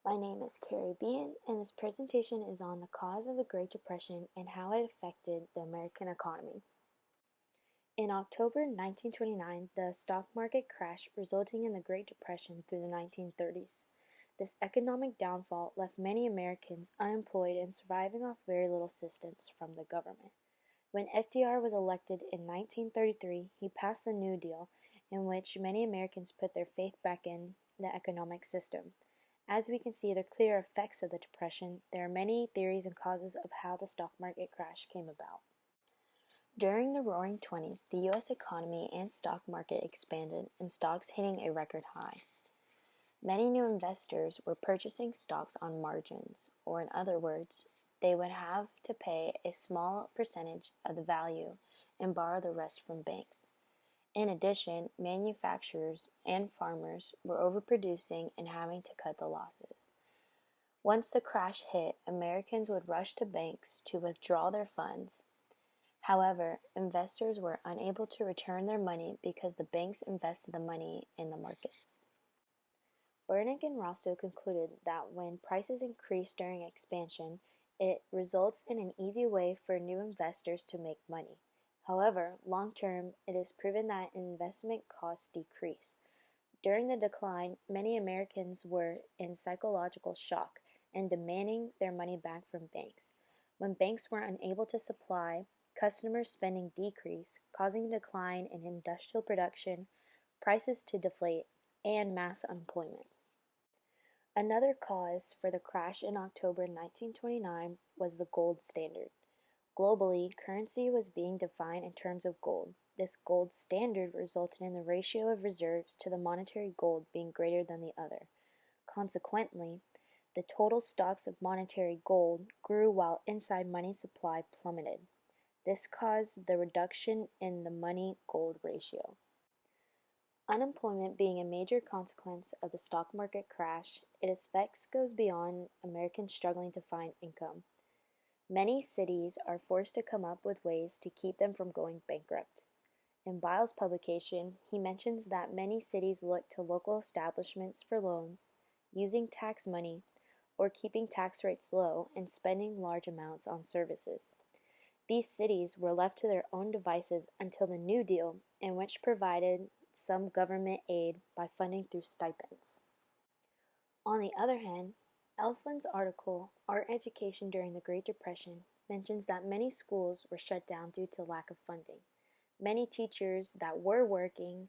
My name is Carrie Bean, and this presentation is on the cause of the Great Depression and how it affected the American economy. In October 1929, the stock market crashed, resulting in the Great Depression through the 1930s. This economic downfall left many Americans unemployed and surviving off very little assistance from the government. When FDR was elected in 1933, he passed the New Deal, in which many Americans put their faith back in the economic system. As we can see the clear effects of the Depression, there are many theories and causes of how the stock market crash came about. During the Roaring Twenties, the U.S. economy and stock market expanded, and stocks hitting a record high. Many new investors were purchasing stocks on margins, or in other words, they would have to pay a small percentage of the value and borrow the rest from banks. In addition, manufacturers and farmers were overproducing and having to cut the losses. Once the crash hit, Americans would rush to banks to withdraw their funds. However, investors were unable to return their money because the banks invested the money in the market. Bernanke and Rostow concluded that when prices increase during expansion, it results in an easy way for new investors to make money. However, long term, it is proven that investment costs decrease. During the decline, many Americans were in psychological shock and demanding their money back from banks. When banks were unable to supply, customer spending decreased, causing a decline in industrial production, prices to deflate, and mass unemployment. Another cause for the crash in October 1929 was the gold standard. Globally, currency was being defined in terms of gold. This gold standard resulted in the ratio of reserves to the monetary gold being greater than the other. Consequently, the total stocks of monetary gold grew while inside money supply plummeted. This caused the reduction in the money-gold ratio. Unemployment being a major consequence of the stock market crash, its effects goes beyond Americans struggling to find income. Many cities are forced to come up with ways to keep them from going bankrupt. In Biles' publication, he mentions that many cities look to local establishments for loans, using tax money, or keeping tax rates low and spending large amounts on services. These cities were left to their own devices until the New Deal, in which provided some government aid by funding through stipends. On the other hand, Efland's article, Art Education During the Great Depression, mentions that many schools were shut down due to lack of funding. Many teachers that were working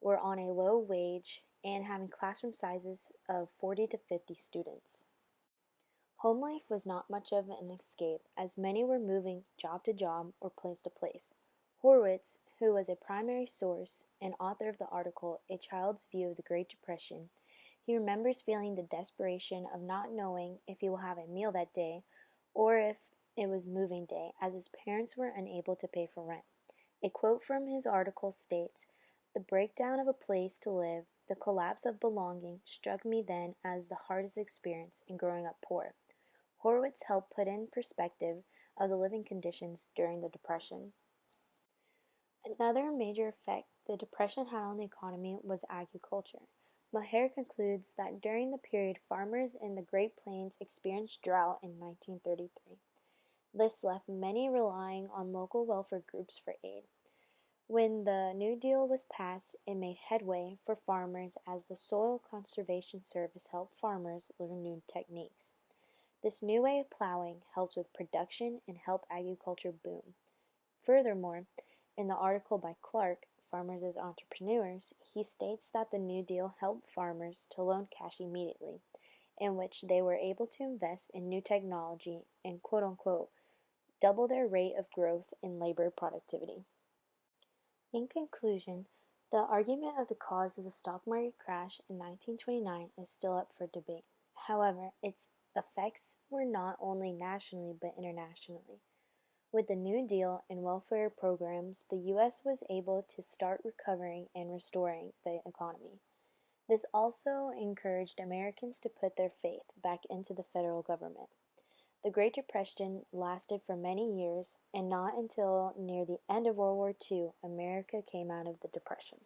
were on a low wage and having classroom sizes of 40 to 50 students. Home life was not much of an escape, as many were moving job to job or place to place. Horowitz, who was a primary source and author of the article A Child's View of the Great Depression, he remembers feeling the desperation of not knowing if he will have a meal that day or if it was moving day, as his parents were unable to pay for rent. A quote from his article states, "The breakdown of a place to live, the collapse of belonging, struck me then as the hardest experience in growing up poor." Horowitz helped put in perspective of the living conditions during the Depression. Another major effect the Depression had on the economy was agriculture. Maher concludes that during the period farmers in the Great Plains experienced drought in 1933. This left many relying on local welfare groups for aid. When the New Deal was passed, it made headway for farmers as the Soil Conservation Service helped farmers learn new techniques. This new way of plowing helped with production and helped agriculture boom. Furthermore, in the article by Clark, Farmers as Entrepreneurs, he states that the New Deal helped farmers to loan cash immediately, in which they were able to invest in new technology and quote-unquote double their rate of growth in labor productivity. In conclusion, the argument of the cause of the stock market crash in 1929 is still up for debate. However, its effects were not only nationally but internationally. With the New Deal and welfare programs, the U.S. was able to start recovering and restoring the economy. This also encouraged Americans to put their faith back into the federal government. The Great Depression lasted for many years, and not until near the end of World War II America came out of the Depression.